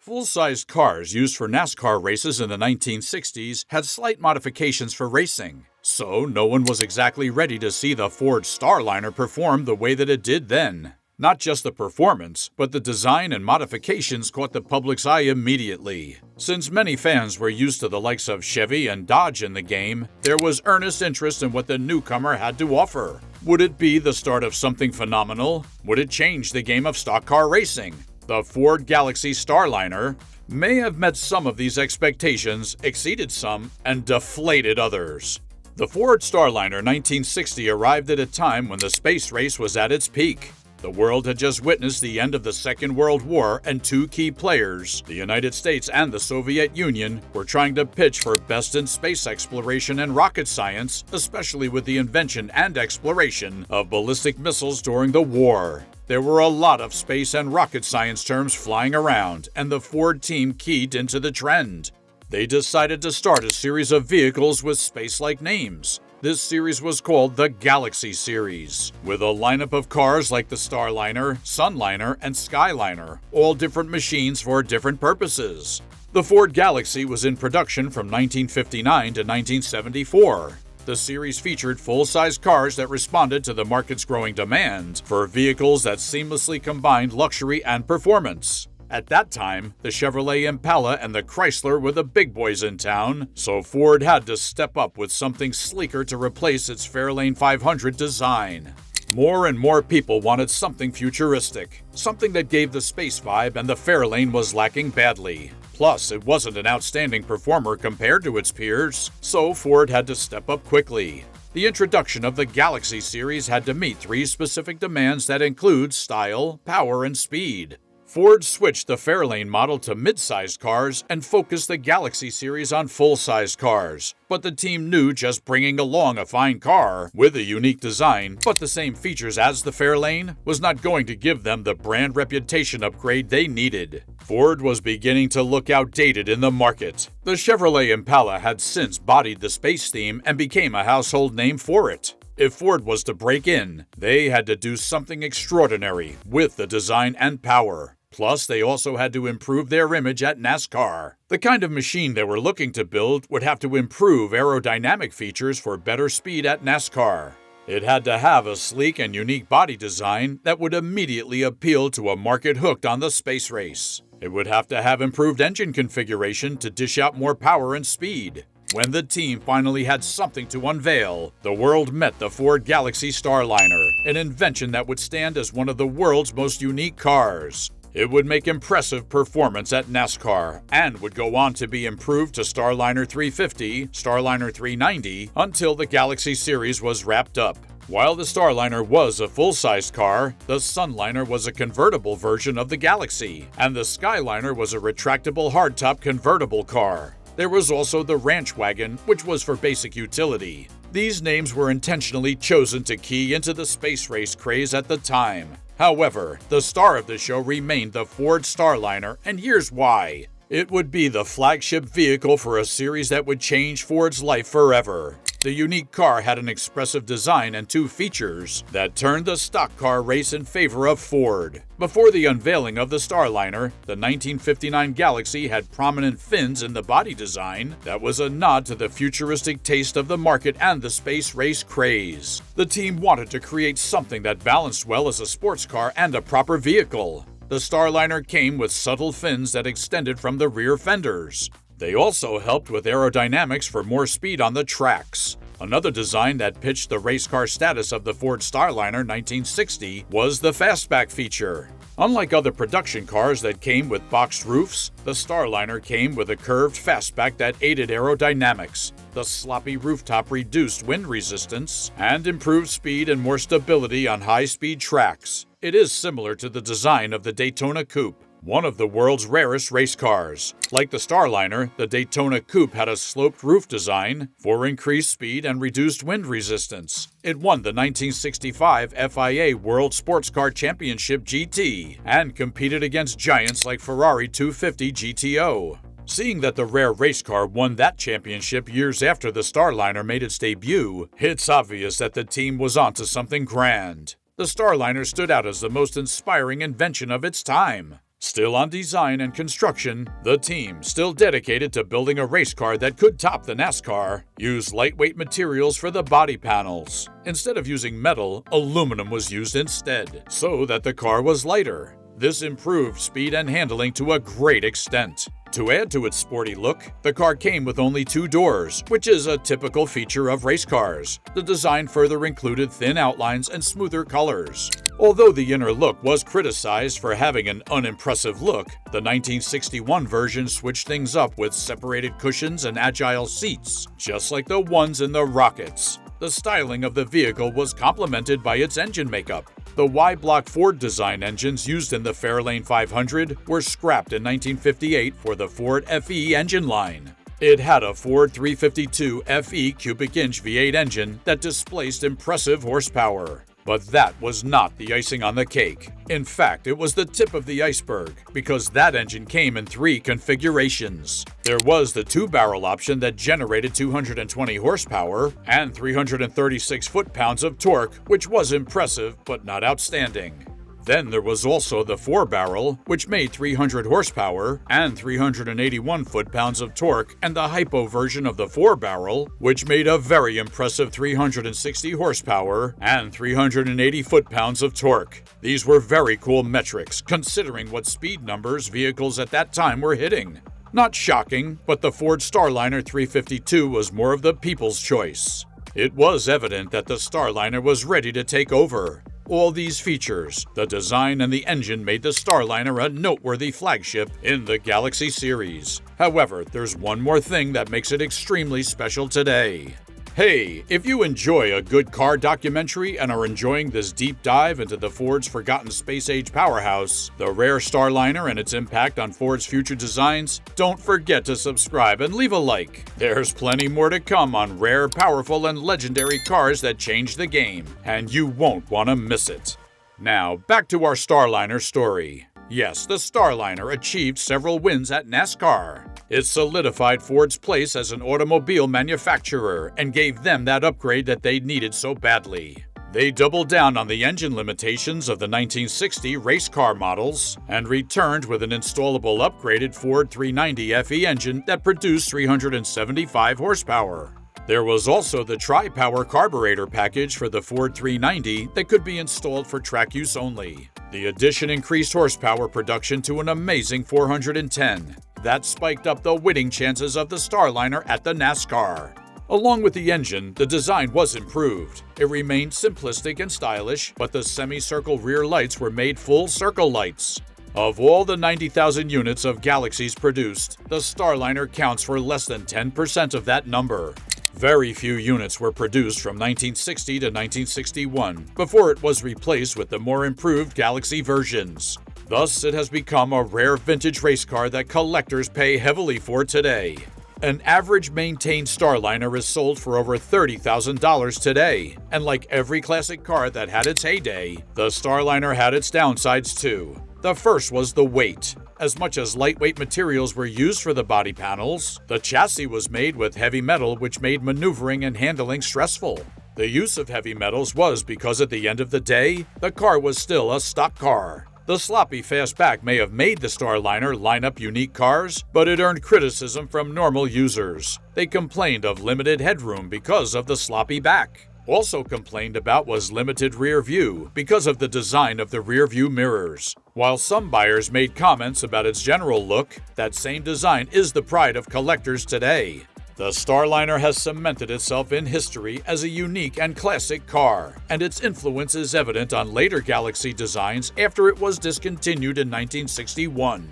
Full-sized cars used for NASCAR races in the 1960s had slight modifications for racing, so no one was exactly ready to see the Ford Starliner perform the way that it did then. Not just the performance, but the design and modifications caught the public's eye immediately. Since many fans were used to the likes of Chevy and Dodge in the game, there was earnest interest in what the newcomer had to offer. Would it be the start of something phenomenal? Would it change the game of stock car racing? The Ford Galaxie Starliner may have met some of these expectations, exceeded some, and deflated others. The Ford Starliner 1960 arrived at a time when the space race was at its peak. The world had just witnessed the end of the Second World War, and two key players, the United States and the Soviet Union, were trying to pitch for best in space exploration and rocket science, especially with the invention and exploration of ballistic missiles during the war. There were a lot of space and rocket science terms flying around, and the Ford team keyed into the trend. They decided to start a series of vehicles with space-like names. This series was called the Galaxie series, with a lineup of cars like the Starliner, Sunliner, and Skyliner, all different machines for different purposes. The Ford Galaxie was in production from 1959 to 1974. The series featured full-size cars that responded to the market's growing demand for vehicles that seamlessly combined luxury and performance. At that time, the Chevrolet Impala and the Chrysler were the big boys in town, so Ford had to step up with something sleeker to replace its Fairlane 500 design. More and more people wanted something futuristic, something that gave the space vibe, and the Fairlane was lacking badly. Plus, it wasn't an outstanding performer compared to its peers, so Ford had to step up quickly. The introduction of the Galaxie series had to meet three specific demands that include style, power, and speed. Ford switched the Fairlane model to mid-sized cars and focused the Galaxie series on full-sized cars. But the team knew just bringing along a fine car with a unique design but the same features as the Fairlane was not going to give them the brand reputation upgrade they needed. Ford was beginning to look outdated in the market. The Chevrolet Impala had since bodied the space theme and became a household name for it. If Ford was to break in, they had to do something extraordinary with the design and power. Plus, they also had to improve their image at NASCAR. The kind of machine they were looking to build would have to improve aerodynamic features for better speed at NASCAR. It had to have a sleek and unique body design that would immediately appeal to a market hooked on the space race. It would have to have improved engine configuration to dish out more power and speed. When the team finally had something to unveil, the world met the Ford Galaxie Starliner, an invention that would stand as one of the world's most unique cars. It would make impressive performance at NASCAR and would go on to be improved to Starliner 350, Starliner 390 until the Galaxie series was wrapped up. While the Starliner was a full-sized car, the Sunliner was a convertible version of the Galaxie, and the Skyliner was a retractable hardtop convertible car. There was also the Ranch Wagon, which was for basic utility. These names were intentionally chosen to key into the space race craze at the time. However, the star of the show remained the Ford Starliner, and here's why. It would be the flagship vehicle for a series that would change Ford's life forever. The unique car had an expressive design and two features that turned the stock car race in favor of Ford. Before the unveiling of the Starliner, the 1959 Galaxie had prominent fins in the body design that was a nod to the futuristic taste of the market and the space race craze. The team wanted to create something that balanced well as a sports car and a proper vehicle. The Starliner came with subtle fins that extended from the rear fenders. They also helped with aerodynamics for more speed on the tracks. Another design that pitched the race car status of the Ford Starliner 1960 was the fastback feature. Unlike other production cars that came with boxed roofs, the Starliner came with a curved fastback that aided aerodynamics. The sloppy rooftop reduced wind resistance and improved speed and more stability on high-speed tracks. It is similar to the design of the Daytona Coupe, one of the world's rarest race cars. Like the Starliner, the Daytona Coupe had a sloped roof design for increased speed and reduced wind resistance. It won the 1965 FIA World Sports Car Championship GT and competed against giants like Ferrari 250 GTO. Seeing that the rare race car won that championship years after the Starliner made its debut, it's obvious that the team was onto something grand. The Starliner stood out as the most inspiring invention of its time. Still on design and construction, the team, still dedicated to building a race car that could top the NASCAR, used lightweight materials for the body panels. Instead of using metal, aluminum was used instead, so that the car was lighter. This improved speed and handling to a great extent. To add to its sporty look, the car came with only 2 doors, which is a typical feature of race cars. The design further included thin outlines and smoother colors. Although the inner look was criticized for having an unimpressive look, the 1961 version switched things up with separated cushions and agile seats, just like the ones in the Rockets. The styling of the vehicle was complemented by its engine makeup. The Y-block Ford design engines used in the Fairlane 500 were scrapped in 1958 for the Ford FE engine line. It had a Ford 352 FE cubic inch V8 engine that displaced impressive horsepower. But that was not the icing on the cake. In fact, it was the tip of the iceberg, because that engine came in 3 configurations. There was the 2-barrel option that generated 220 horsepower and 336 foot-pounds of torque, which was impressive but not outstanding. Then there was also the 4-barrel, which made 300 horsepower and 381 foot-pounds of torque, and the hypo version of the 4-barrel, which made a very impressive 360 horsepower and 380 foot-pounds of torque. These were very cool metrics, considering what speed numbers vehicles at that time were hitting. Not shocking, but the Ford Starliner 352 was more of the people's choice. It was evident that the Starliner was ready to take over. All these features, the design and the engine, made the Starliner a noteworthy flagship in the Galaxie series. However, there's one more thing that makes it extremely special today. Hey, if you enjoy a good car documentary and are enjoying this deep dive into the Ford's forgotten space-age powerhouse, the rare Starliner and its impact on Ford's future designs, don't forget to subscribe and leave a like. There's plenty more to come on rare, powerful, and legendary cars that changed the game, and you won't want to miss it. Now, back to our Starliner story. Yes, the Starliner achieved several wins at NASCAR. It solidified Ford's place as an automobile manufacturer and gave them that upgrade that they needed so badly. They doubled down on the engine limitations of the 1960 race car models and returned with an installable upgraded Ford 390 FE engine that produced 375 horsepower. There was also the Tri-Power carburetor package for the Ford 390 that could be installed for track use only. The addition increased horsepower production to an amazing 410. That spiked up the winning chances of the Starliner at the NASCAR. Along with the engine, the design was improved. It remained simplistic and stylish, but the semicircle rear lights were made full circle lights. Of all the 90,000 units of Galaxies produced, the Starliner counts for less than 10% of that number. Very few units were produced from 1960 to 1961 before it was replaced with the more improved Galaxie versions. Thus, it has become a rare vintage race car that collectors pay heavily for today. An average maintained Starliner is sold for over $30,000 today, and like every classic car that had its heyday, the Starliner had its downsides too. The first was the weight. As much as lightweight materials were used for the body panels, the chassis was made with heavy metal, which made maneuvering and handling stressful. The use of heavy metals was because at the end of the day, the car was still a stock car. The sloppy fastback may have made the Starliner line up unique cars, but it earned criticism from normal users. They complained of limited headroom because of the sloppy back. Also complained about was limited rear view because of the design of the rear view mirrors. While some buyers made comments about its general look, that same design is the pride of collectors today. The Starliner has cemented itself in history as a unique and classic car, and its influence is evident on later Galaxie designs after it was discontinued in 1961.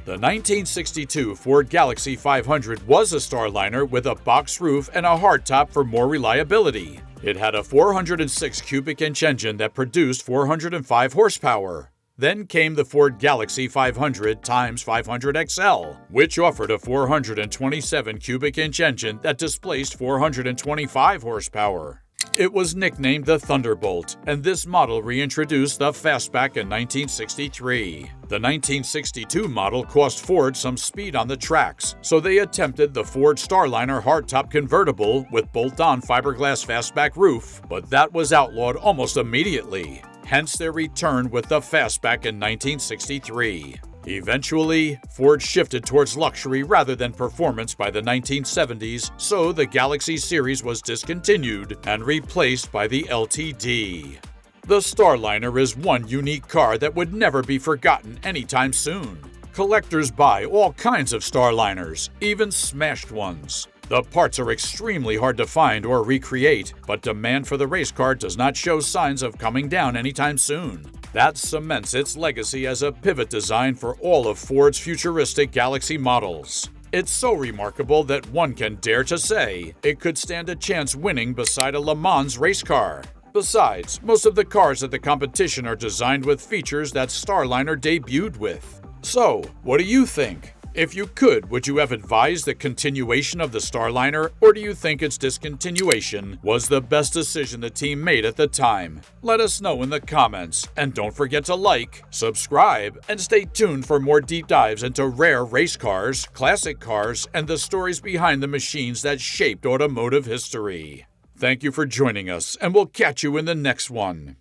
The 1962 Ford Galaxie 500 was a Starliner with a box roof and a hardtop for more reliability. It had a 406 cubic inch engine that produced 405 horsepower. Then came the Ford Galaxie 500 x 500 XL, which offered a 427 cubic inch engine that displaced 425 horsepower. It was nicknamed the Thunderbolt, and this model reintroduced the fastback in 1963. The 1962 model cost Ford some speed on the tracks, so they attempted the Ford Starliner hardtop convertible with bolt-on fiberglass fastback roof, but that was outlawed almost immediately. Hence their return with the fastback in 1963. Eventually, Ford shifted towards luxury rather than performance by the 1970s, so the Galaxie series was discontinued and replaced by the LTD. The Starliner is one unique car that would never be forgotten anytime soon. Collectors buy all kinds of Starliners, even smashed ones. The parts are extremely hard to find or recreate, but demand for the race car does not show signs of coming down anytime soon. That cements its legacy as a pivot design for all of Ford's futuristic Galaxie models. It's so remarkable that one can dare to say it could stand a chance winning beside a Le Mans race car. Besides, most of the cars at the competition are designed with features that Starliner debuted with. So, what do you think? If you could, would you have advised the continuation of the Starliner, or do you think its discontinuation was the best decision the team made at the time? Let us know in the comments, and don't forget to like, subscribe, and stay tuned for more deep dives into rare race cars, classic cars, and the stories behind the machines that shaped automotive history. Thank you for joining us, and we'll catch you in the next one.